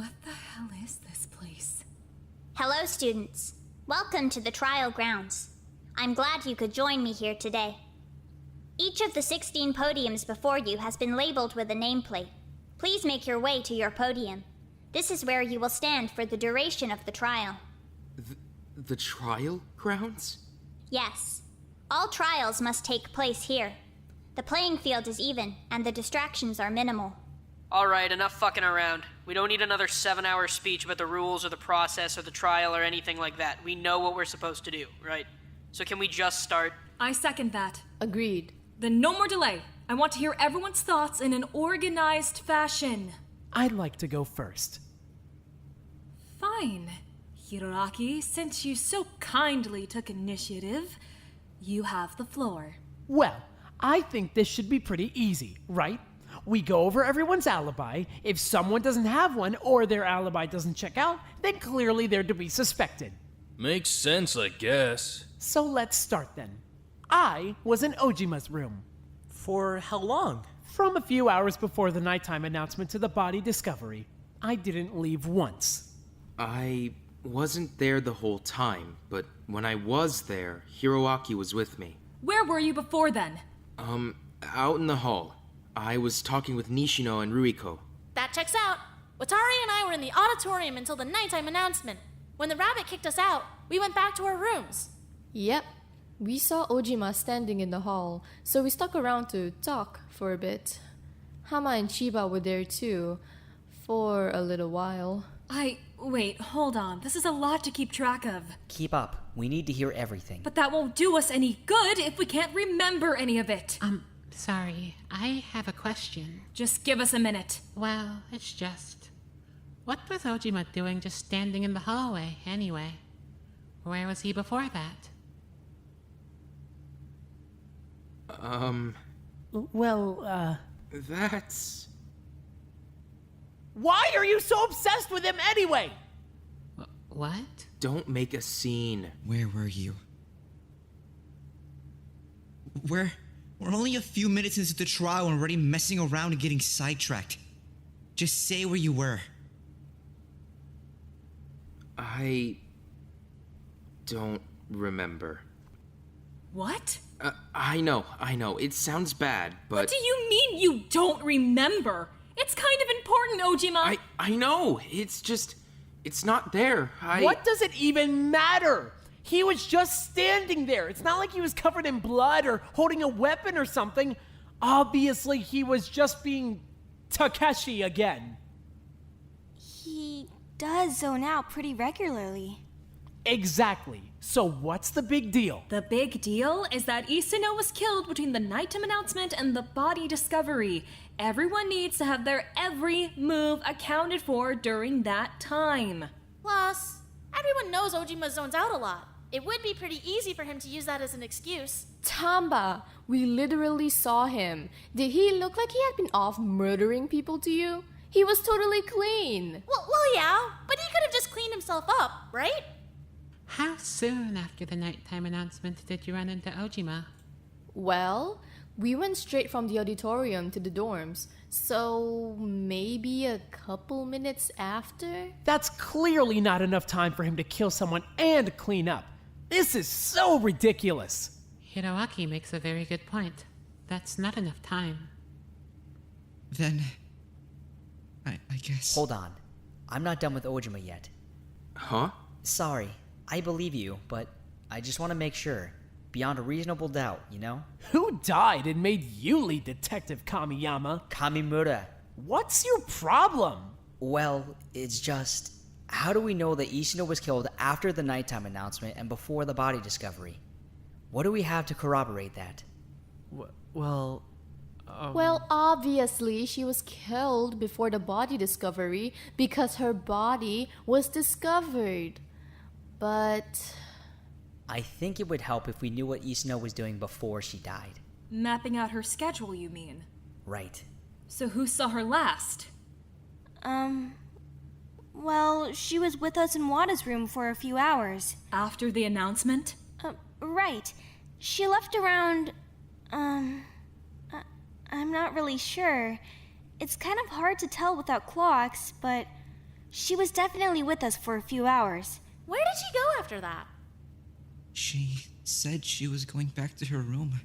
What the hell is this place? Hello, students. Welcome to the trial grounds. I'm glad you could join me here today. Each of the 16 podiums before you has been labeled with a nameplate. Please make your way to your podium. This is where you will stand for the duration of the trial. The trial grounds? Yes. All trials must take place here. The playing field is even, and the distractions are minimal. Alright, enough fucking around. We don't need another 7-hour speech about the rules or the process or the trial or anything like that. We know what we're supposed to do, right? So can we just start? I second that. Agreed. Then no more delay. I want to hear everyone's thoughts in an organized fashion. I'd like to go first. Fine. Hiroaki, since you so kindly took initiative, you have the floor. Well, I think this should be pretty easy, right? We go over everyone's alibi. If someone doesn't have one or their alibi doesn't check out, then clearly they're to be suspected. Makes sense, I guess. So let's start then. I was in Ojima's room. For how long? From a few hours before the nighttime announcement to the body discovery. I didn't leave once. I wasn't there the whole time, but when I was there, Hiroaki was with me. Where were you before then? Out in the hall. I was talking with Nishino and Ruiko. That checks out. Watari and I were in the auditorium until the nighttime announcement. When the rabbit kicked us out, we went back to our rooms. Yep. We saw Ojima standing in the hall, so we stuck around to talk for a bit. Hama and Chiba were there too, for a little while. Wait, hold on. This is a lot to keep track of. Keep up. We need to hear everything. But that won't do us any good if we can't remember any of it. Sorry, I have a question. Just give us a minute. Well, it's just... What was Ojima doing just standing in the hallway, anyway? Where was he before that? That's... Why are you so obsessed with him anyway? What? Don't make a scene. Where were you? We're only a few minutes into the trial and already messing around and getting sidetracked. Just say where you were. I don't remember. What? I know. It sounds bad, but... What do you mean you don't remember? It's kind of important, Ojima. I know. It's just... It's not there. What does it even matter? He was just standing there. It's not like he was covered in blood or holding a weapon or something. Obviously, he was just being Takeshi again. He does zone out pretty regularly. Exactly. So what's the big deal? The big deal is that Isuno was killed between the nighttime announcement and the body discovery. Everyone needs to have their every move accounted for during that time. Plus, everyone knows Ojima zones out a lot. It would be pretty easy for him to use that as an excuse. Tamba, we literally saw him. Did he look like he had been off murdering people to you? He was totally clean. Well, yeah, but he could have just cleaned himself up, right? How soon after the nighttime announcement did you run into Ojima? Well, we went straight from the auditorium to the dorms, so maybe a couple minutes after? That's clearly not enough time for him to kill someone and clean up. This is so ridiculous. Hiroaki makes a very good point. That's not enough time. Then... I guess... Hold on. I'm not done with Ojima yet. Huh? Sorry, I believe you, but I just want to make sure. Beyond a reasonable doubt, you know? Who died and made you lead Detective Kamiyama? Kamimura. What's your problem? Well, it's just... How do we know that Ishino was killed after the nighttime announcement and before the body discovery? What do we have to corroborate that? Well, obviously she was killed before the body discovery because her body was discovered. But... I think it would help if we knew what Ishino was doing before she died. Mapping out her schedule, you mean? Right. So who saw her last? Well, she was with us in Wada's room for a few hours. After the announcement? Right. She left around, I'm not really sure. It's kind of hard to tell without clocks, but She was definitely with us for a few hours. Where did she go after that? She said she was going back to her room.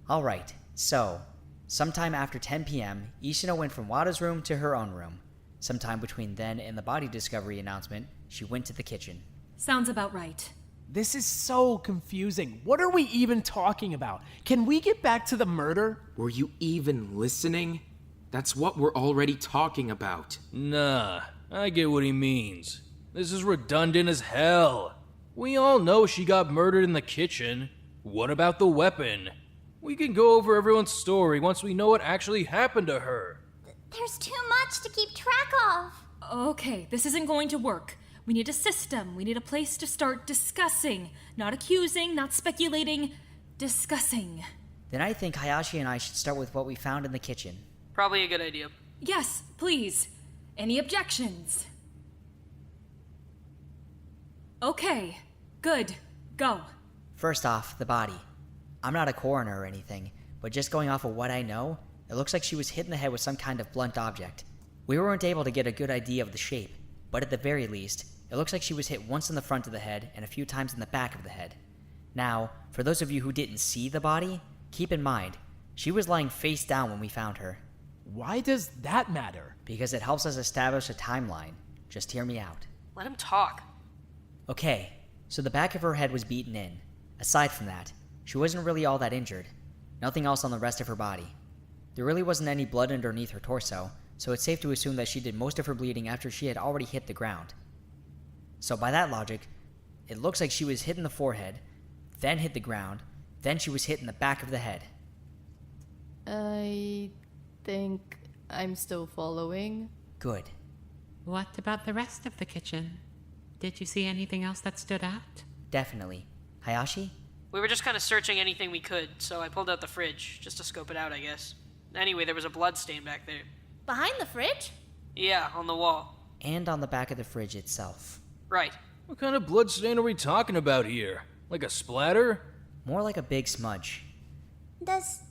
Alright, so, sometime after 10 p.m., Ishino went from Wada's room to her own room. Sometime between then and the body discovery announcement, she went to the kitchen. Sounds about right. This is so confusing. What are we even talking about? Can we get back to the murder? Were you even listening? That's what we're already talking about. Nah, I get what he means. This is redundant as hell. We all know she got murdered in the kitchen. What about the weapon? We can go over everyone's story once we know what actually happened to her. There's too much to keep track of. Okay, this isn't going to work. We need a system. We need a place to start discussing. Not accusing, not speculating, discussing. Then I think Hayashi and I should start with what we found in the kitchen. Probably a good idea. Yes, please. Any objections? Okay, good. Go. First off, the body. I'm not a coroner or anything, but just going off of what I know, it looks like she was hit in the head with some kind of blunt object. We weren't able to get a good idea of the shape, but at the very least, it looks like she was hit once in the front of the head and a few times in the back of the head. Now, for those of you who didn't see the body, keep in mind, she was lying face down when we found her. Why does that matter? Because it helps us establish a timeline. Just hear me out. Let him talk. Okay, so the back of her head was beaten in. Aside from that, she wasn't really all that injured. Nothing else on the rest of her body. There really wasn't any blood underneath her torso, so it's safe to assume that she did most of her bleeding after she had already hit the ground. So by that logic, it looks like she was hit in the forehead, then hit the ground, then she was hit in the back of the head. I think I'm still following. Good. What about the rest of the kitchen? Did you see anything else that stood out? Definitely. Hayashi? We were just kind of searching anything we could, so I pulled out the fridge, just to scope it out, I guess. Anyway, there was a blood stain back there. Behind the fridge? Yeah, on the wall. And on the back of the fridge itself. Right. What kind of blood stain are we talking about here? Like a splatter? More like a big smudge. Does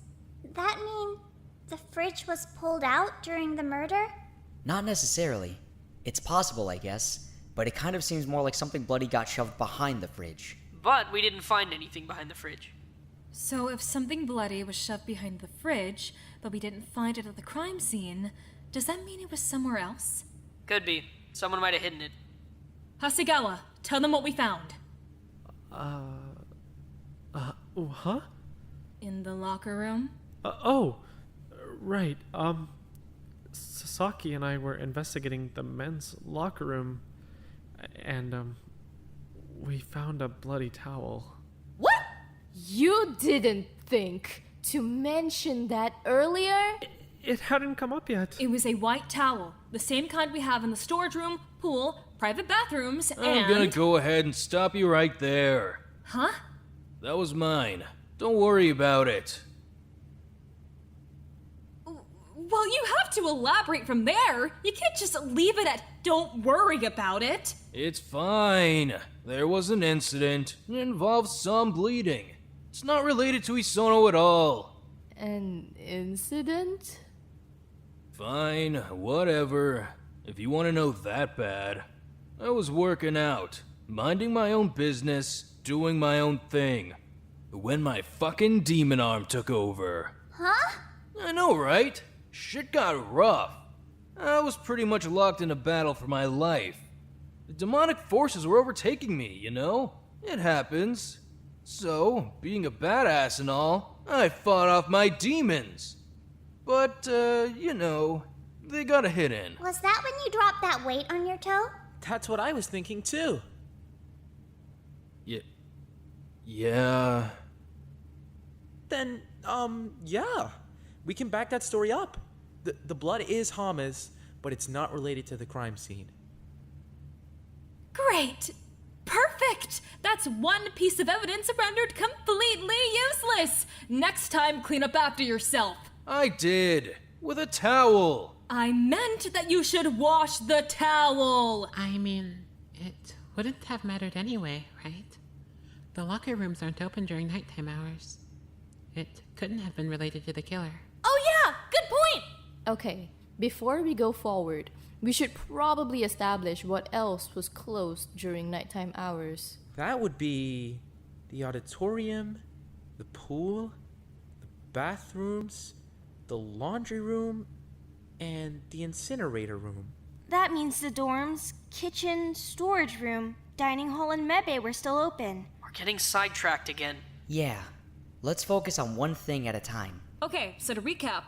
that mean the fridge was pulled out during the murder? Not necessarily. It's possible, I guess, but it kind of seems more like something bloody got shoved behind the fridge. But we didn't find anything behind the fridge. So if something bloody was shoved behind the fridge, but we didn't find it at the crime scene, does that mean it was somewhere else? Could be. Someone might have hidden it. Hasegawa, tell them what we found. Huh? In the locker room? Right. Sasaki and I were investigating the men's locker room, and, we found a bloody towel. What? You didn't think to mention that earlier? It hadn't come up yet. It was a white towel, the same kind we have in the storage room, pool, private bathrooms, and... I'm gonna go ahead and stop you right there. Huh? That was mine. Don't worry about it. Well, you have to elaborate from there. You can't just leave it at don't worry about it. It's fine. There was an incident. It involved some bleeding. It's not related to Isono at all. An incident? Fine, whatever. If you want to know that bad. I was working out, minding my own business, doing my own thing. When my fucking demon arm took over. Huh? I know, right? Shit got rough. I was pretty much locked in a battle for my life. The demonic forces were overtaking me, you know? It happens. So, being a badass and all, I fought off my demons. But, you know, they got a hit in. Was that when you dropped that weight on your toe? That's what I was thinking too. Yeah. Then, yeah. We can back that story up. The blood is Hama's, but it's not related to the crime scene. Great! Perfect! That's one piece of evidence rendered completely useless! Next time, clean up after yourself. I did. With a towel. I meant that you should wash the towel! I mean, it wouldn't have mattered anyway, right? The locker rooms aren't open during nighttime hours. It couldn't have been related to the killer. Oh yeah, good point! Okay, Before we go forward, we should probably establish what else was closed during nighttime hours. That would be the auditorium, the pool, the bathrooms, the laundry room, and the incinerator room. That means the dorms, kitchen, storage room, dining hall, and medbay were still open. We're getting sidetracked again. Yeah, let's focus on one thing at a time. Okay, so to recap,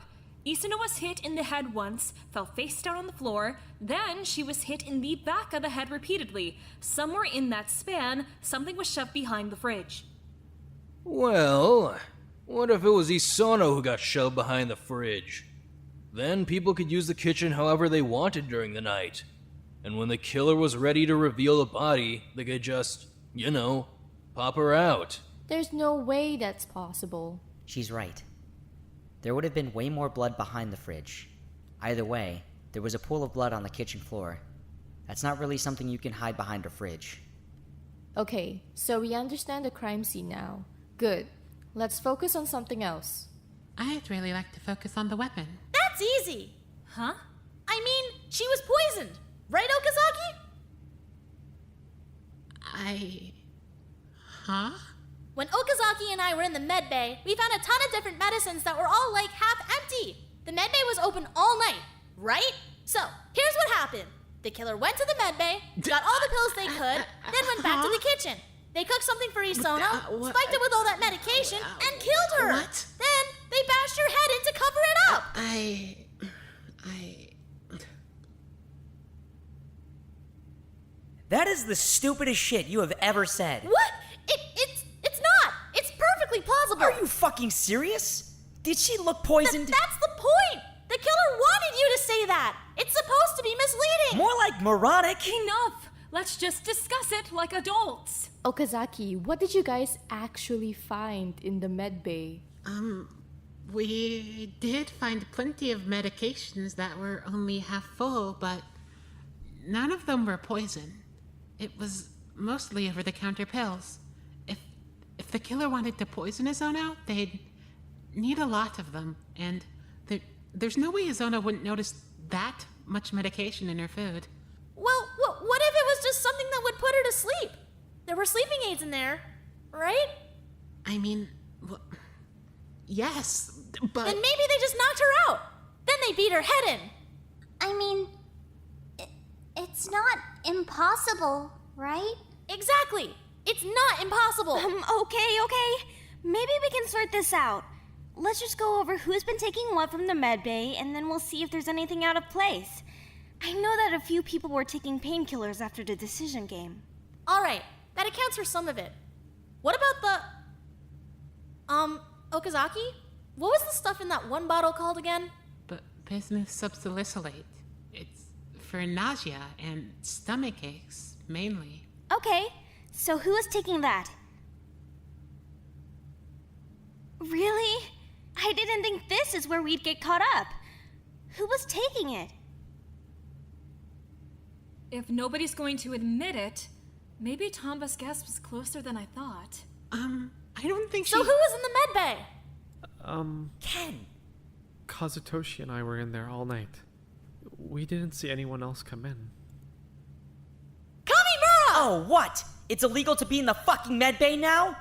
Isuna was hit in the head once, fell face down on the floor, then she was hit in the back of the head repeatedly. Somewhere in that span, something was shoved behind the fridge. Well, what if it was Isono who got shoved behind the fridge? Then people could use the kitchen however they wanted during the night. And when the killer was ready to reveal the body, they could just, pop her out. There's no way that's possible. She's right. There would have been way more blood behind the fridge. Either way, there was a pool of blood on the kitchen floor. That's not really something you can hide behind a fridge. Okay, so we understand the crime scene now. Good. Let's focus on something else. I'd really like to focus on the weapon. That's easy. Huh? I mean, she was poisoned. Right, Okazaki? Huh? When Okazaki and I were in the med bay, we found a ton of different medicines that were all like half empty. The med bay was open all night, right? So, here's what happened. The killer went to the med bay, got all the pills they could, then went back to the kitchen. They cooked something for Isono, spiked it with all that medication, and killed her. What? Then they bashed her head in to cover it up. That is the stupidest shit you have ever said. What? It's not. It's perfectly plausible. Are you fucking serious? Did she look poisoned? That's the point. The killer wanted you to say that. It's supposed to be misleading. More like moronic. Enough! Let's just discuss it like adults. Okazaki, what did you guys actually find in the med bay? We did find plenty of medications that were only half full, but none of them were poison. It was mostly over-the-counter pills. If the killer wanted to poison Isono, they'd need a lot of them, and there's no way Isono wouldn't notice that much medication in her food. Well, what if it was just something that would put her to sleep? There were sleeping aids in there, right? I mean, yes, but... Then maybe they just knocked her out. Then they beat her head in. I mean, it's not impossible, right? Exactly. It's not impossible. Okay. Maybe we can sort this out. Let's just go over who's been taking what from the med bay, and then we'll see if there's anything out of place. I know that a few people were taking painkillers after the decision game. All right, that accounts for some of it. What about the... Okazaki? What was the stuff in that one bottle called again? But bismuth subsalicylate. It's for nausea and stomach aches, mainly. Okay, so who was taking that? Really? I didn't think this is where we'd get caught up. Who was taking it? If nobody's going to admit it, maybe Tomba's guess was closer than I thought. I don't think So who was in the med bay? Ken! Kazutoshi and I were in there all night. We didn't see anyone else come in. Kamimura! Oh, what? It's illegal to be in the fucking med bay now?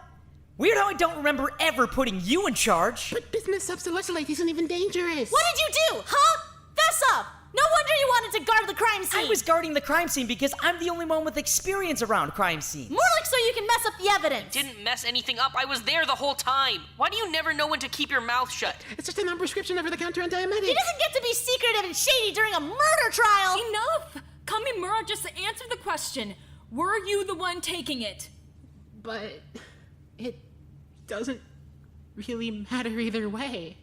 Weird how I don't remember ever putting you in charge. But bismuth subsalicylate isn't even dangerous. What did you do, huh? Fess up! No wonder you wanted to guard the crime scene! I was guarding the crime scene because I'm the only one with experience around crime scenes. More like so you can mess up the evidence! Didn't mess anything up. I was there the whole time. Why do you never know when to keep your mouth shut? It's just a non-prescription over-the-counter antiemetic. He doesn't get to be secretive and shady during a murder trial! Enough! Kamimura, just answer the question. Were you the one taking it? But it doesn't really matter either way.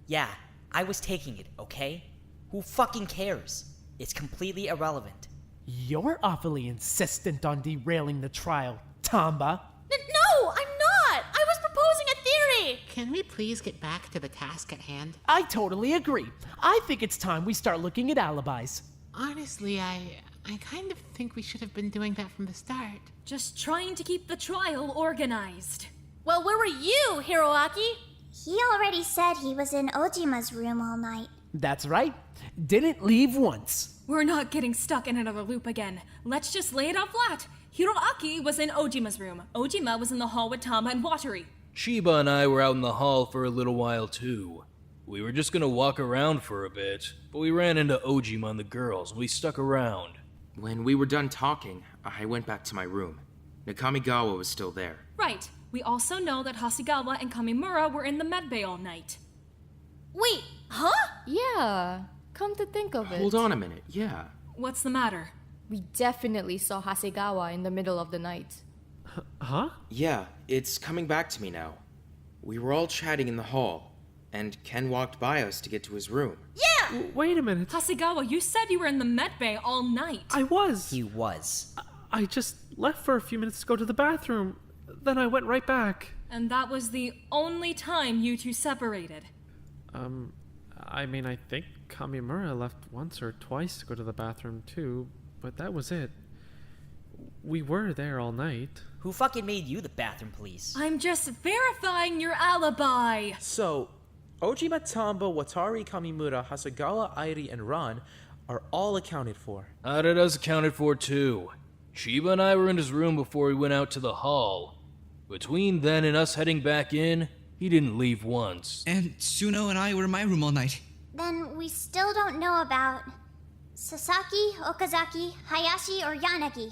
Yeah, I was taking it, okay? Who fucking cares? It's completely irrelevant. You're awfully insistent on derailing the trial, Tamba. No, I'm not! I was proposing a theory! Can we please get back to the task at hand? I totally agree. I think it's time we start looking at alibis. Honestly, I kind of think we should have been doing that from the start. Just trying to keep the trial organized. Well, where were you, Hiroaki? He already said he was in Ojima's room all night. That's right. Didn't leave once. We're not getting stuck in another loop again. Let's just lay it out flat. Hiroaki was in Ojima's room. Ojima was in the hall with Tama and Watari. Chiba and I were out in the hall for a little while too. We were just gonna walk around for a bit, but we ran into Ojima and the girls, and we stuck around. When we were done talking, I went back to my room. Nakamigawa was still there. Right. We also know that Hasegawa and Kamimura were in the medbay all night. Wait, huh? Yeah, come to think of it. Hold on a minute, yeah. What's the matter? We definitely saw Hasegawa in the middle of the night. Huh? Yeah, it's coming back to me now. We were all chatting in the hall, and Ken walked by us to get to his room. Yeah! Wait a minute. Hasegawa, you said you were in the medbay all night. I was. He was. I just left for a few minutes to go to the bathroom. Then I went right back. And that was the only time you two separated. I mean, I think Kamimura left once or twice to go to the bathroom too, but that was it. We were there all night. Who fucking made you the bathroom police? I'm just verifying your alibi. So, Ojima, Tamba, Watari, Kamimura, Hasegawa, Airi, and Ran are all accounted for. Arada's accounted for too. Chiba and I were in his room before he went out to the hall. Between then and us heading back in, he didn't leave once. And Tsuno and I were in my room all night. Then we still don't know about Sasaki, Okazaki, Hayashi, or Yanagi.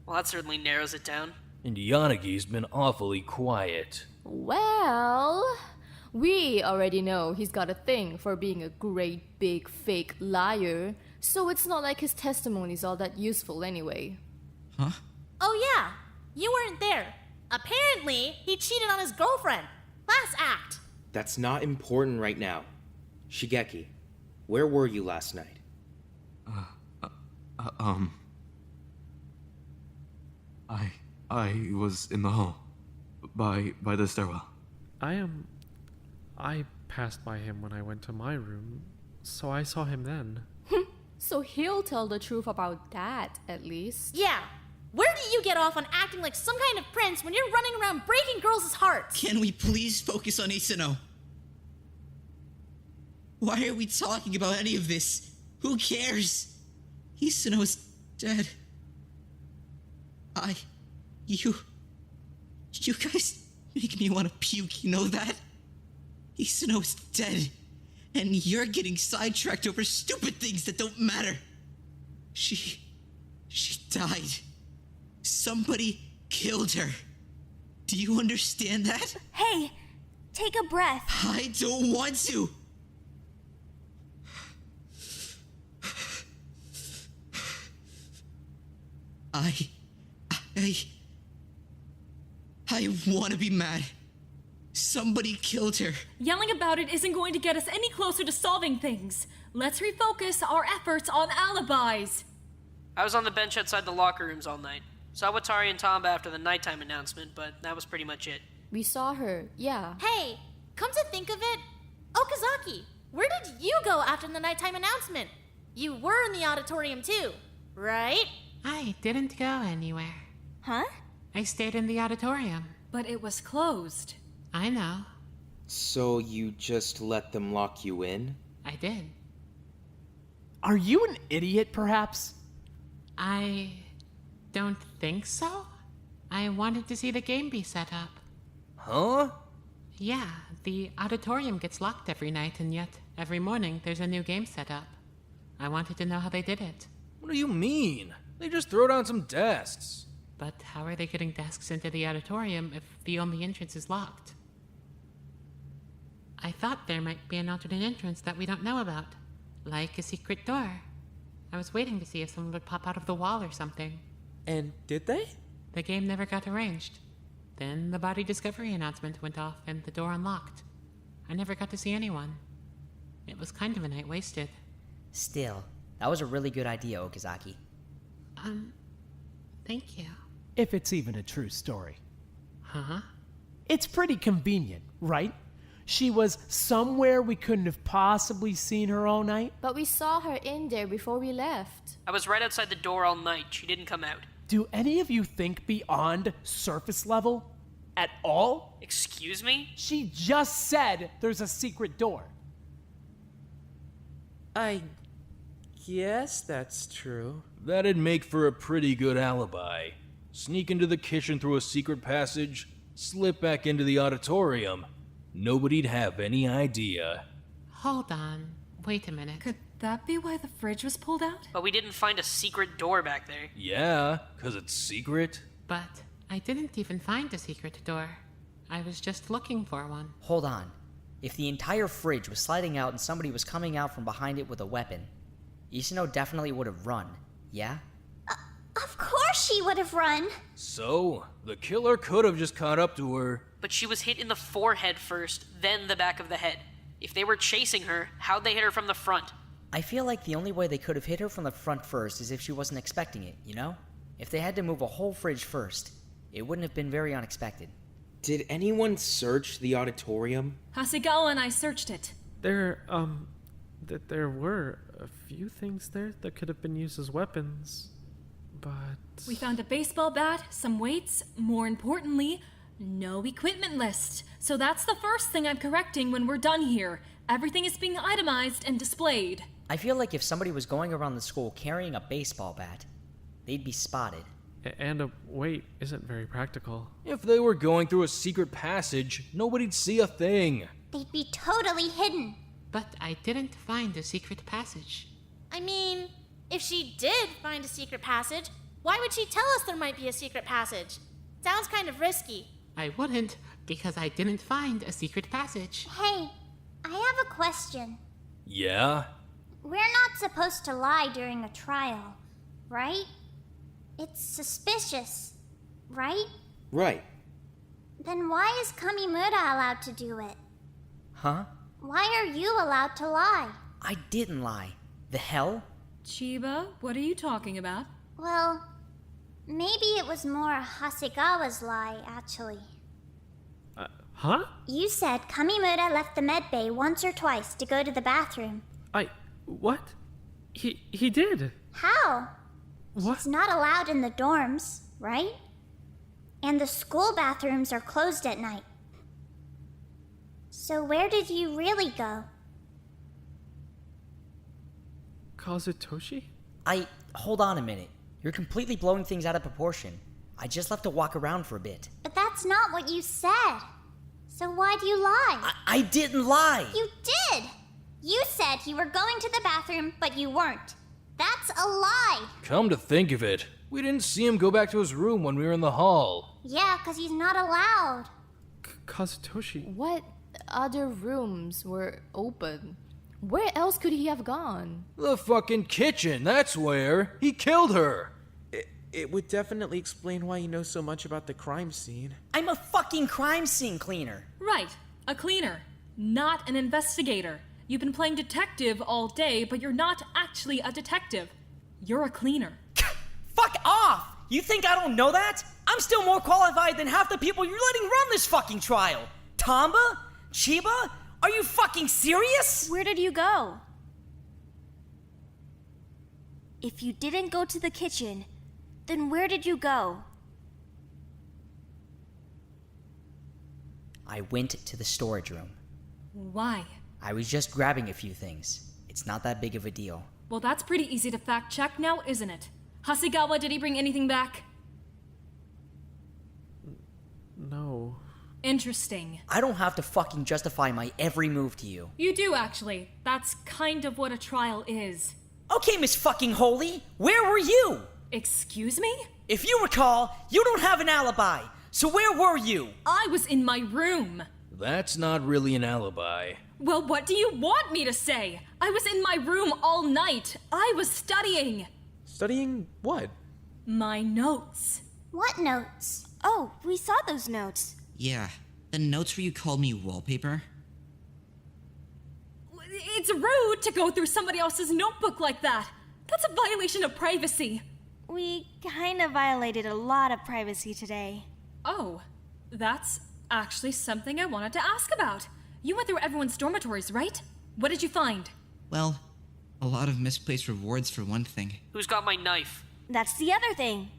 Well, that certainly narrows it down. And Yanagi's been awfully quiet. Well, we already know he's got a thing for being a great big fake liar, so it's not like his testimony's all that useful anyway. Huh? Oh yeah, you weren't there. Apparently, he cheated on his girlfriend. Last act. That's not important right now. Shigeki, where were you last night? I was in the hall. By the stairwell. I passed by him when I went to my room, so I saw him then. So he'll tell the truth about that, at least. Yeah. Where do you get off on acting like some kind of prince when you're running around breaking girls' hearts? Can we please focus on Isuno? Why are we talking about any of this? Who cares? Isuno's dead. You guys make me want to puke, you know that? Isuno's dead. And you're getting sidetracked over stupid things that don't matter. She died. Somebody killed her. Do you understand that? Hey, take a breath. I don't want to. I want to be mad. Somebody killed her. Yelling about it isn't going to get us any closer to solving things. Let's refocus our efforts on alibis. I was on the bench outside the locker rooms all night. Saw Watari and Tamba after the nighttime announcement, but that was pretty much it. We saw her, yeah. Hey, come to think of it, Okazaki, where did you go after the nighttime announcement? You were in the auditorium too, right? I didn't go anywhere. Huh? I stayed in the auditorium. But it was closed. I know. So you just let them lock you in? I did. Are you an idiot, perhaps? I don't think so. I wanted to see the game be set up. Huh? Yeah, the auditorium gets locked every night, and yet every morning there's a new game set up. I wanted to know how they did it. What do you mean? They just throw down some desks. But how are they getting desks into the auditorium if the only entrance is locked? I thought there might be an alternate entrance that we don't know about, like a secret door. I was waiting to see if someone would pop out of the wall or something. And did they? The game never got arranged. Then the body discovery announcement went off and the door unlocked. I never got to see anyone. It was kind of a night wasted. Still, that was a really good idea, Okazaki. Thank you. If it's even a true story. Huh? It's pretty convenient, right? She was somewhere we couldn't have possibly seen her all night. But we saw her in there before we left. I was right outside the door all night. She didn't come out. Do any of you think beyond surface level? at all? Excuse me? She just said there's a secret door. I guess that's true. That'd make for a pretty good alibi. Sneak into the kitchen through a secret passage, slip back into the auditorium. Nobody'd have any idea. Hold on. Wait a minute. Could that be why the fridge was pulled out? But we didn't find a secret door back there. Yeah, 'cause it's secret. But I didn't even find a secret door. I was just looking for one. Hold on. If the entire fridge was sliding out and somebody was coming out from behind it with a weapon, Isano definitely would have run, yeah? Of course she would have run. So, the killer could have just caught up to her. But she was hit in the forehead first, then the back of the head. If they were chasing her, how'd they hit her from the front? I feel like the only way they could have hit her from the front first is if she wasn't expecting it, you know? If they had to move a whole fridge first, it wouldn't have been very unexpected. Did anyone search the auditorium? Hasegawa and I searched it. There were a few things there that could have been used as weapons, but... We found a baseball bat, some weights, more importantly, no equipment list. So that's the first thing I'm correcting when we're done here. Everything is being itemized and displayed. I feel like if somebody was going around the school carrying a baseball bat, they'd be spotted. And a weight isn't very practical. If they were going through a secret passage, nobody'd see a thing. They'd be totally hidden. But I didn't find a secret passage. I mean, if she did find a secret passage, why would she tell us there might be a secret passage? Sounds kind of risky. I wouldn't, because I didn't find a secret passage. Hey, I have a question. Yeah? We're not supposed to lie during a trial, right? It's suspicious, right? Right. Then why is Kamimura allowed to do it? Huh? Why are you allowed to lie? I didn't lie. The hell? Chiba, what are you talking about? Well, maybe it was more Hasegawa's lie, actually. Huh? You said Kamimura left the medbay once or twice to go to the bathroom. What? He did. How? What? He's not allowed in the dorms, right? And the school bathrooms are closed at night. So where did you really go? Kazutoshi? Hold on a minute. You're completely blowing things out of proportion. I just left to walk around for a bit. But that's not what you said. So why do you lie? I didn't lie! You did! You said you were going to the bathroom, but you weren't. That's a lie! Come to think of it, we didn't see him go back to his room when we were in the hall. Yeah, 'cause he's not allowed. Kazutoshi? What other rooms were open? Where else could he have gone? The fucking kitchen, that's where! He killed her! It would definitely explain why you know so much about the crime scene. I'm a fucking crime scene cleaner! Right, a cleaner, not an investigator. You've been playing detective all day, but you're not actually a detective. You're a cleaner. Fuck off! You think I don't know that? I'm still more qualified than half the people you're letting run this fucking trial! Tamba? Chiba? Are you fucking serious? Where did you go? If you didn't go to the kitchen, then where did you go? I went to the storage room. Why? I was just grabbing a few things. It's not that big of a deal. Well, that's pretty easy to fact check now, isn't it? Hasegawa, did he bring anything back? No. Interesting. I don't have to fucking justify my every move to you. You do, actually. That's kind of what a trial is. Okay, Miss fucking Holy, where were you? Excuse me? If you recall, you don't have an alibi. So where were you? I was in my room. That's not really an alibi. Well, what do you want me to say? I was in my room all night. I was studying. Studying what? My notes. What notes? Oh, we saw those notes. Yeah, the notes where you called me wallpaper. It's rude to go through somebody else's notebook like that. That's a violation of privacy. We kind of violated a lot of privacy today. Oh, that's actually something I wanted to ask about. You went through everyone's dormitories, right? What did you find? Well, a lot of misplaced rewards for one thing. Who's got my knife? That's the other thing.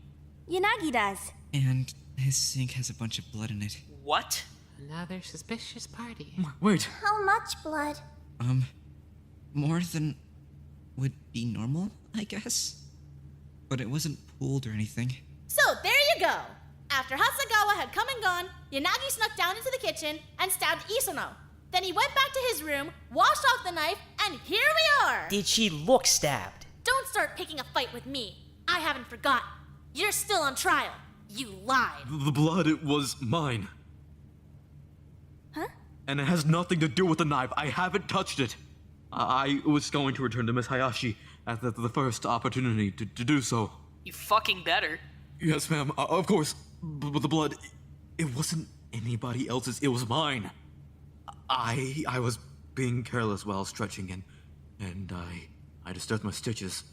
Yanagi does. And His sink has a bunch of blood in it. What? Another suspicious party. Wait. How much blood? More than would be normal, I guess. But it wasn't pooled or anything. So there you go. After Hasagawa had come and gone, Yanagi snuck down into the kitchen and stabbed Isano. Then he went back to his room, washed off the knife, and here we are! Did she look stabbed? Don't start picking a fight with me. I haven't forgotten. You're still on trial. You lied. The blood, it was mine. Huh? And it has nothing to do with the knife. I haven't touched it. I was going to return to Miss Hayashi at the first opportunity to do so. You fucking better. Yes, ma'am. Of course. But the blood, it wasn't anybody else's. It was mine. I was being careless while stretching and I disturbed my stitches.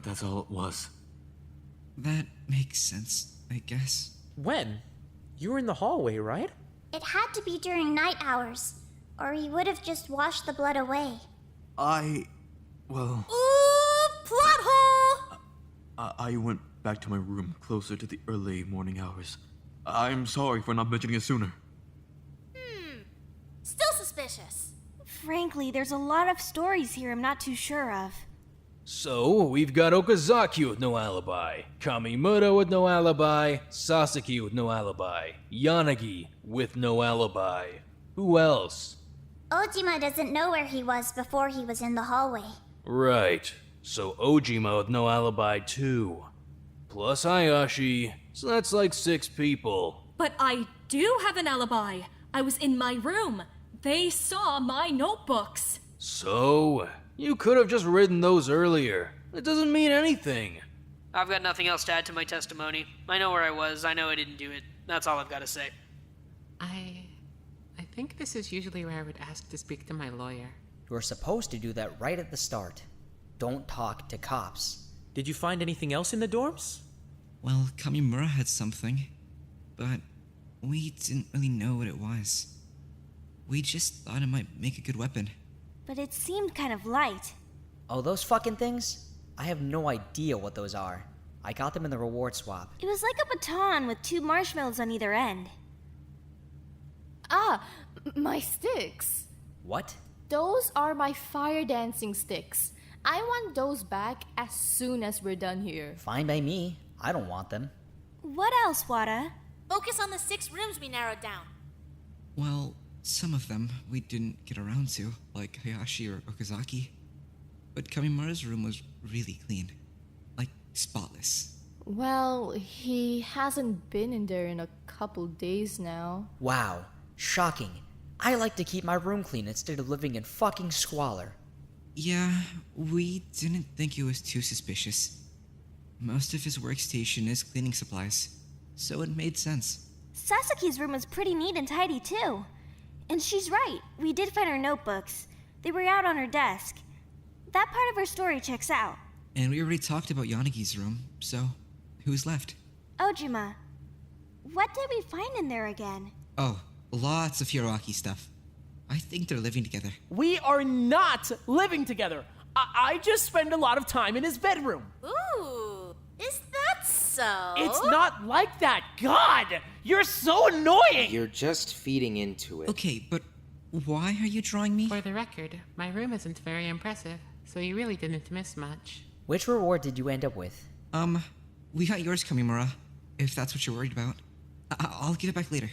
That's all it was. That makes sense, I guess. When? You were in the hallway, right? It had to be during night hours, or he would have just washed the blood away. Well, Ooh, plot hole! I went back to my room closer to the early morning hours. I'm sorry for not mentioning it sooner. Still suspicious. Frankly, there's a lot of stories here I'm not too sure of. So, we've got Okazaki with no alibi, Kamimura with no alibi, Sasaki with no alibi, Yanagi with no alibi. Who else? Ojima doesn't know where he was before he was in the hallway. Right. So Ojima with no alibi too. Plus Hayashi, so that's like 6 people. But I do have an alibi. I was in my room. They saw my notebooks. So, you could have just written those earlier. It doesn't mean anything. I've got nothing else to add to my testimony. I know where I was. I know I didn't do it. That's all I've got to say. I think this is usually where I would ask to speak to my lawyer. You're supposed to do that right at the start. Don't talk to cops. Did you find anything else in the dorms? Well, Kamimura had something, but we didn't really know what it was. We just thought it might make a good weapon. But it seemed kind of light. Oh, those fucking things? I have no idea what those are. I got them in the reward swap. It was like a baton with 2 marshmallows on either end. Ah, my sticks. What? Those are my fire dancing sticks. I want those back as soon as we're done here. Fine by me. I don't want them. What else, Wada? Focus on the 6 rooms we narrowed down. Well, some of them we didn't get around to, like Hayashi or Okazaki. But Kamimura's room was really clean. Like, spotless. Well, he hasn't been in there in a couple days now. Wow. Shocking. I like to keep my room clean instead of living in fucking squalor. Yeah, we didn't think it was too suspicious. Most of his workstation is cleaning supplies, so it made sense. Sasaki's room was pretty neat and tidy, too. And she's right, we did find her notebooks. They were out on her desk. That part of her story checks out. And we already talked about Yanagi's room, so who's left? Ojima, what did we find in there again? Oh, lots of Hiroaki stuff. I think they're living together. We are not living together. I just spend a lot of time in his bedroom. Ooh, is that so? It's not like that. God, you're so annoying. You're just feeding into it. Okay, but why are you drawing me? For the record, my room isn't very impressive, so you really didn't miss much. Which reward did you end up with? We got yours, Kamimura, if that's what you're worried about. I'll give it back later.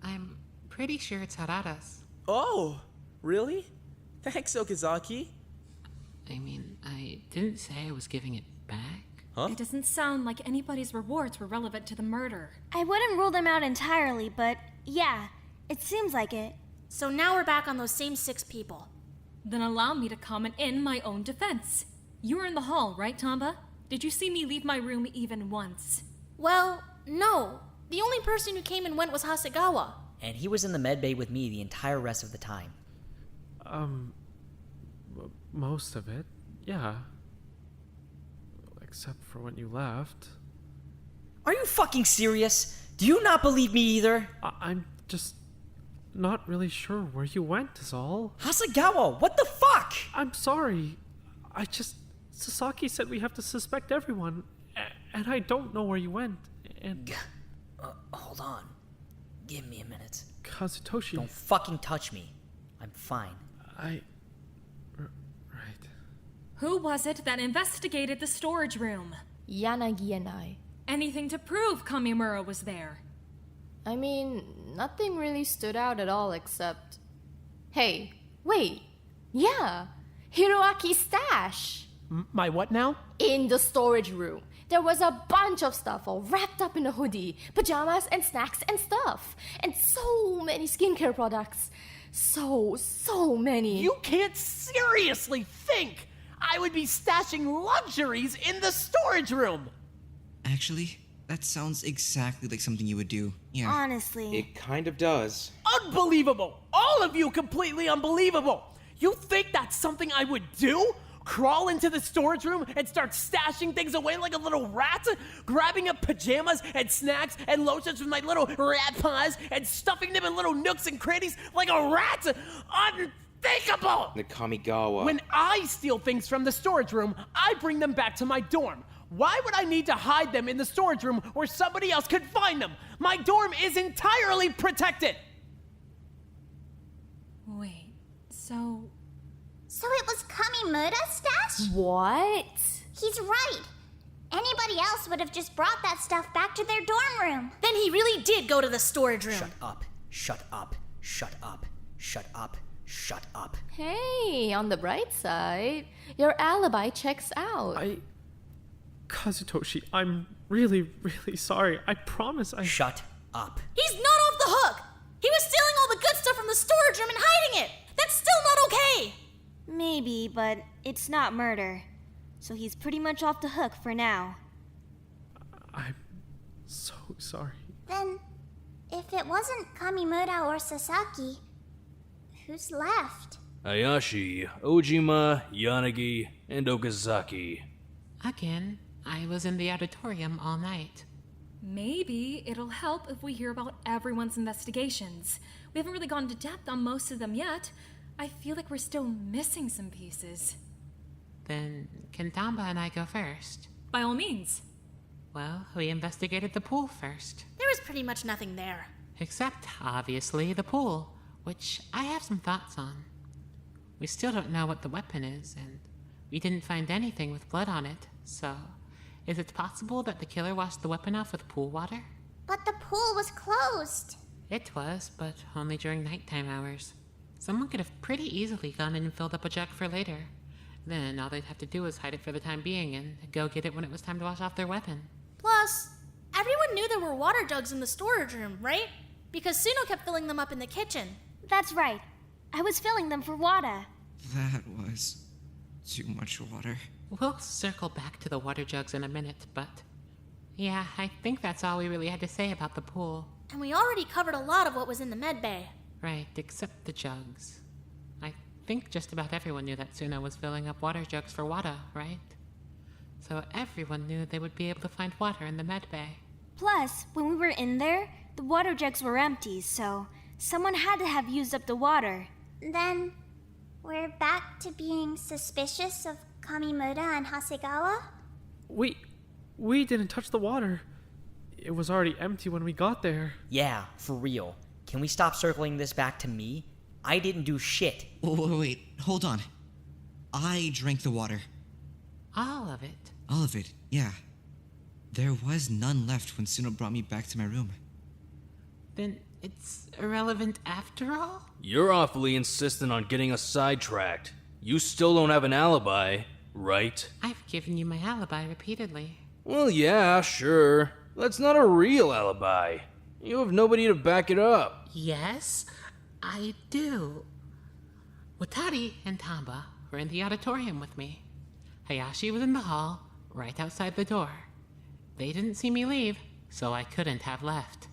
I'm pretty sure it's Harada's. Oh, really? Thanks, Okazaki. I mean, I didn't say I was giving it back. Huh? It doesn't sound like anybody's rewards were relevant to the murder. I wouldn't rule them out entirely, but yeah, it seems like it. So now we're back on those same 6 people. Then allow me to comment in my own defense. You were in the hall, right, Tamba? Did you see me leave my room even once? Well, no. The only person who came and went was Hasegawa. And he was in the medbay with me the entire rest of the time. Most of it, yeah. Except for when you left. Are you fucking serious? Do you not believe me either? I'm just not really sure where you went is all. Hasegawa, what the fuck? I'm sorry. Sasaki said we have to suspect everyone, and I don't know where you went, and... Hold on. Give me a minute. Kazutoshi. Don't fucking touch me. I'm fine. Right. Who was it that investigated the storage room? Yanagi and I. Anything to prove Kamimura was there? I mean, nothing really stood out at all except... Hey, wait. Yeah, Hiroaki's stash. My what now? In the storage room. There was a bunch of stuff all wrapped up in a hoodie, pajamas and snacks and stuff. And so many skincare products. So many. You can't seriously think I would be stashing luxuries in the storage room. Actually, that sounds exactly like something you would do. Yeah. Honestly. It kind of does. Unbelievable! All of you completely unbelievable! You think that's something I would do? Crawl into the storage room and start stashing things away like a little rat? Grabbing up pajamas and snacks and lotions with my little rat paws and stuffing them in little nooks and crannies like a rat? Unthinkable! The Kamigawa. When I steal things from the storage room, I bring them back to my dorm. Why would I need to hide them in the storage room where somebody else could find them? My dorm is entirely protected! Wait, so... So it was Kamimura's stash? What? He's right. Anybody else would have just brought that stuff back to their dorm room. Then he really did go to the storage room. Shut up. Shut up. Shut up. Shut up. Shut up. Hey, on the bright side, your alibi checks out. Kazutoshi, I'm really sorry. I promise I... Shut up. He's not off the hook! He was stealing all the good stuff from the storage room and hiding it! That's still not okay! Maybe, but it's not murder. So he's pretty much off the hook for now. I'm so sorry. Then, if it wasn't Kamimura or Sasaki, who's left? Hayashi, Ojima, Yanagi, and Okazaki. Again, I was in the auditorium all night. Maybe it'll help if we hear about everyone's investigations. We haven't really gone into depth on most of them yet. I feel like we're still missing some pieces. Then, can Tamba and I go first? By all means. Well, we investigated the pool first. There was pretty much nothing there. Except, obviously, the pool, which I have some thoughts on. We still don't know what the weapon is, and we didn't find anything with blood on it, so is it possible that the killer washed the weapon off with pool water? But the pool was closed. It was, but only during nighttime hours. Someone could have pretty easily gone in and filled up a jug for later. Then all they'd have to do was hide it for the time being and go get it when it was time to wash off their weapon. Plus, everyone knew there were water jugs in the storage room, right? Because Suno kept filling them up in the kitchen. That's right. I was filling them for Wada. That was too much water. We'll circle back to the water jugs in a minute, but yeah, I think that's all we really had to say about the pool. And we already covered a lot of what was in the med bay. Right, except the jugs. I think just about everyone knew that Suno was filling up water jugs for Wada, right? So everyone knew they would be able to find water in the med bay. Plus, when we were in there, the water jugs were empty, so someone had to have used up the water. Then, we're back to being suspicious of Kamimura and Hasegawa? We didn't touch the water. It was already empty when we got there. Yeah, for real. Can we stop circling this back to me? I didn't do shit. Wait, hold on. I drank the water. All of it? All of it, yeah. There was none left when Suno brought me back to my room. Then it's irrelevant after all? You're awfully insistent on getting us sidetracked. You still don't have an alibi, right? I've given you my alibi repeatedly. Well, yeah, sure. That's not a real alibi. You have nobody to back it up. Yes, I do. Watari and Tamba were in the auditorium with me. Hayashi was in the hall, right outside the door. They didn't see me leave, so I couldn't have left.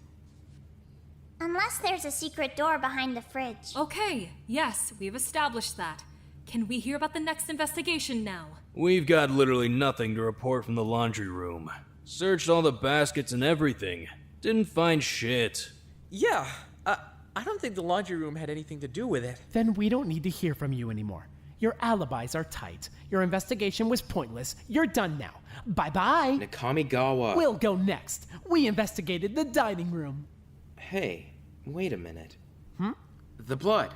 Unless there's a secret door behind the fridge. Okay, yes, we've established that. Can we hear about the next investigation now? We've got literally nothing to report from the laundry room. Searched all the baskets and everything. Didn't find shit. Yeah, I don't think the laundry room had anything to do with it. Then we don't need to hear from you anymore. Your alibis are tight. Your investigation was pointless. You're done now. Bye-bye. Nakamigawa. We'll go next. We investigated the dining room. Hey, wait a minute. Hmm? The blood.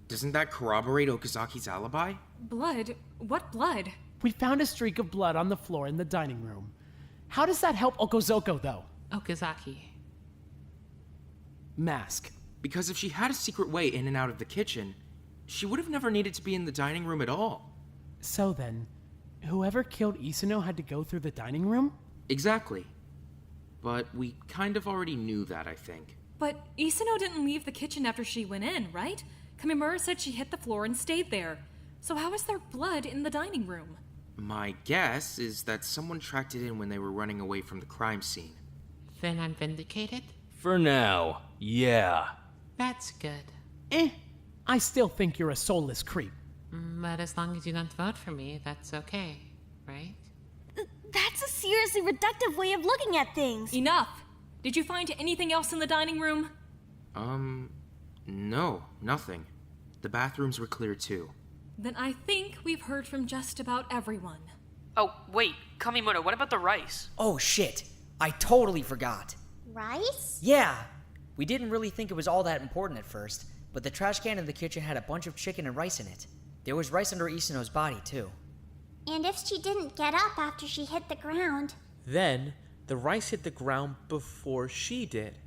Doesn't that corroborate Okazaki's alibi? Blood? What blood? We found a streak of blood on the floor in the dining room. How does that help Okozoko, though? Okazaki. Mask. Because if she had a secret way in and out of the kitchen, she would have never needed to be in the dining room at all. So then, whoever killed Isuno had to go through the dining room? Exactly. But we kind of already knew that, I think. But Isuno didn't leave the kitchen after she went in, right? Kamimura said she hit the floor and stayed there. So how is there blood in the dining room? My guess is that someone tracked it in when they were running away from the crime scene. Then I'm vindicated? For now, yeah. That's good. I still think you're a soulless creep. But as long as you don't vote for me, that's okay, right? That's a seriously reductive way of looking at things. Enough! Did you find anything else in the dining room? No, nothing. The bathrooms were clear too. Then I think we've heard from just about everyone. Oh, wait, Kamimura, what about the rice? Oh shit, I totally forgot. Rice? Yeah, we didn't really think it was all that important at first, but the trash can in the kitchen had a bunch of chicken and rice in it. There was rice under Isuno's body, too. And if she didn't get up after she hit the ground? Then, the rice hit the ground before she did.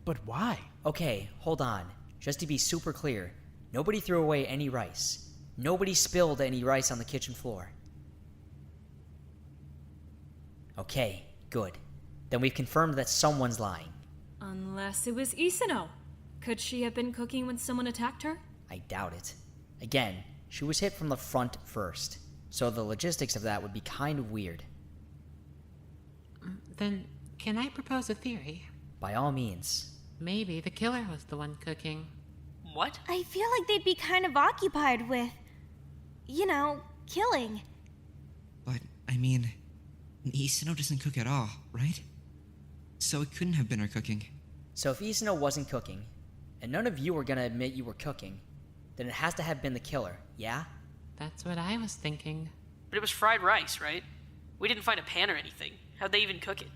But why? Okay, hold on. Just to be super clear, nobody threw away any rice. Nobody spilled any rice on the kitchen floor. Okay, good. Then we've confirmed that someone's lying. Unless it was Isuno. Could she have been cooking when someone attacked her? I doubt it. Again, she was hit from the front first, so the logistics of that would be kind of weird. Then, can I propose a theory? By all means. Maybe the killer was the one cooking. What? I feel like they'd be kind of occupied with, killing. But, I mean, Isuno doesn't cook at all, right? So it couldn't have been her cooking. So if Isuno wasn't cooking, and none of you were gonna admit you were cooking, then it has to have been the killer, yeah? That's what I was thinking. But it was fried rice, right? We didn't find a pan or anything. How'd they even cook it?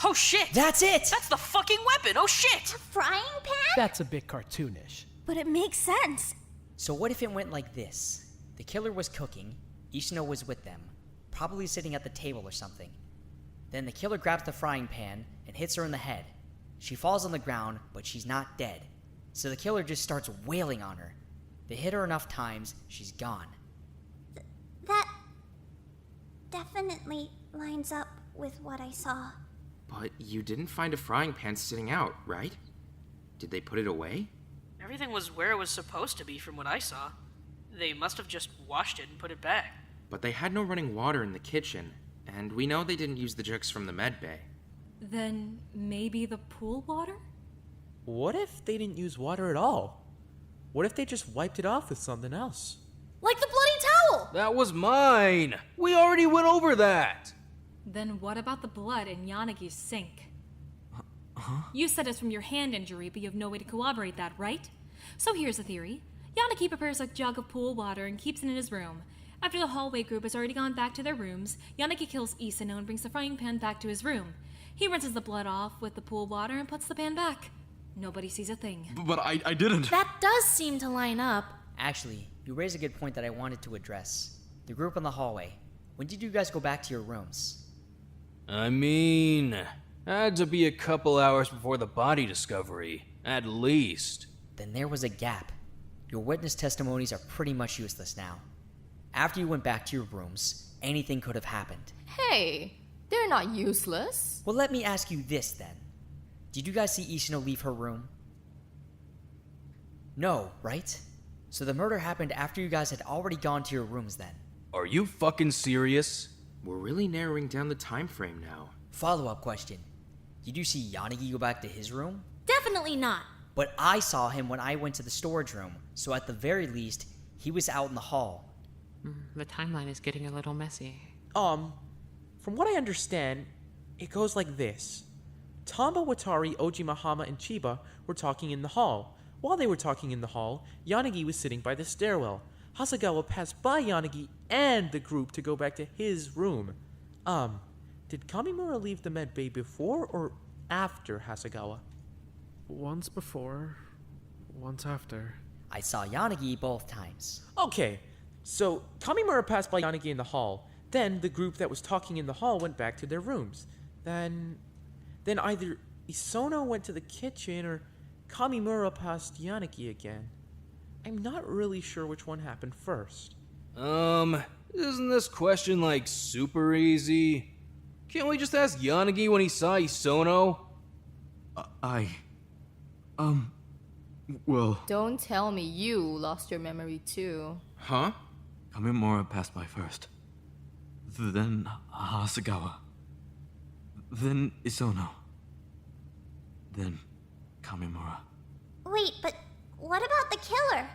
Oh shit! That's it! That's the fucking weapon! Oh shit! A frying pan? That's a bit cartoonish. But it makes sense. So what if it went like this? The killer was cooking, Isuno was with them, probably sitting at the table or something. Then the killer grabs the frying pan and hits her in the head. She falls on the ground, but she's not dead. So the killer just starts wailing on her. They hit her enough times, she's gone. That definitely lines up with what I saw. But you didn't find a frying pan sitting out, right? Did they put it away? Everything was where it was supposed to be from what I saw. They must have just washed it and put it back. But they had no running water in the kitchen, and we know they didn't use the jugs from the med bay. Then maybe the pool water? What if they didn't use water at all? What if they just wiped it off with something else? Like the bloody towel! That was mine! We already went over that! Then what about the blood in Yanagi's sink? You said it's from your hand injury, but you have no way to corroborate that, right? So here's a theory. Yanagi prepares a jug of pool water and keeps it in his room. After the hallway group has already gone back to their rooms, Yanagi kills Isuno and brings the frying pan back to his room. He rinses the blood off with the pool water and puts the pan back. Nobody sees a thing. But I didn't. That does seem to line up. Actually, you raise a good point that I wanted to address. The group in the hallway. When did you guys go back to your rooms? I mean, had to be a couple hours before the body discovery, at least. Then there was a gap. Your witness testimonies are pretty much useless now. After you went back to your rooms, anything could have happened. Hey, they're not useless. Well, let me ask you this then. Did you guys see Isuno leave her room? No, right? So the murder happened after you guys had already gone to your rooms then. Are you fucking serious? We're really narrowing down the time frame now. Follow-up question. Did you see Yanagi go back to his room? Definitely not. But I saw him when I went to the storage room, so at the very least, he was out in the hall. The timeline is getting a little messy. From what I understand, it goes like this. Tamba, Watari, Ojima, Hama, and Chiba were talking in the hall, While they were talking in the hall, Yanagi was sitting by the stairwell. Hasegawa passed by Yanagi and the group to go back to his room. Did Kamimura leave the med bay before or after Hasegawa? Once before, once after. I saw Yanagi both times. Okay, so Kamimura passed by Yanagi in the hall. Then the group that was talking in the hall went back to their rooms. Then either Isono went to the kitchen or Kamimura passed Yanagi again. I'm not really sure which one happened first. Isn't this question like super easy? Can't we just ask Yanagi when he saw Isono? Well... Don't tell me you lost your memory too. Huh? Kamimura passed by first. Then Hasegawa. Then Isono. Then Kamimura. Wait, but what about the killer?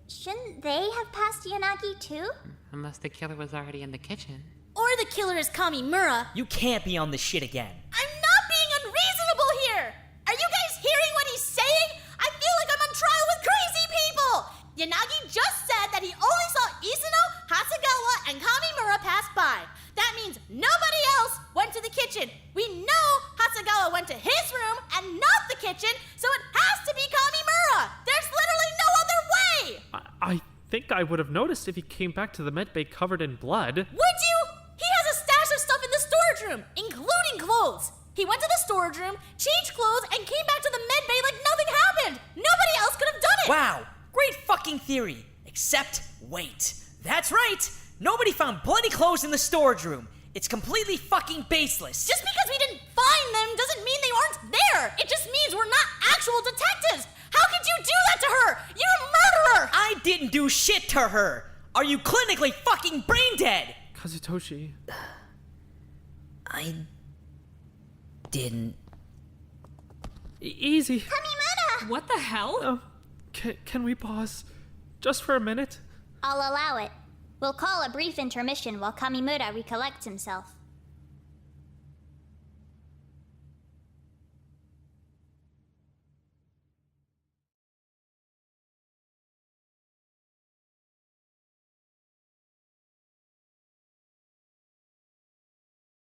Shouldn't they have passed Yanagi too? Unless the killer was already in the kitchen. Or the killer is Kamimura. You can't be on this shit again. I'm not being unreasonable here! Are you guys hearing what he's saying? I feel like I'm on trial with crazy people! Yanagi just said that he only saw Isuno, Hasegawa, and Kamimura pass by. That means nobody else went to the kitchen. We know Hasegawa went to his room and not the kitchen, so it has to be Kamimura! There's literally no other way! I think I would have noticed if he came back to the medbay covered in blood. Would you? He has a stash of stuff in the storage room, including clothes. He went to the storage room, changed clothes, and came back to the medbay like nothing happened. Nobody else could have done it. Wow, great fucking theory. Except, wait. That's right. Nobody found bloody clothes in the storage room. It's completely fucking baseless. Just because we didn't find them doesn't mean they aren't there. It just means we're not actual detectives. How could you do that to her? You're a murderer. I didn't do shit to her. Are you clinically fucking brain dead? Kazutoshi. I didn't. Easy. Kamimura! What the hell? Can we pause? Just for a minute? I'll allow it. We'll call a brief intermission while Kamimura recollects himself.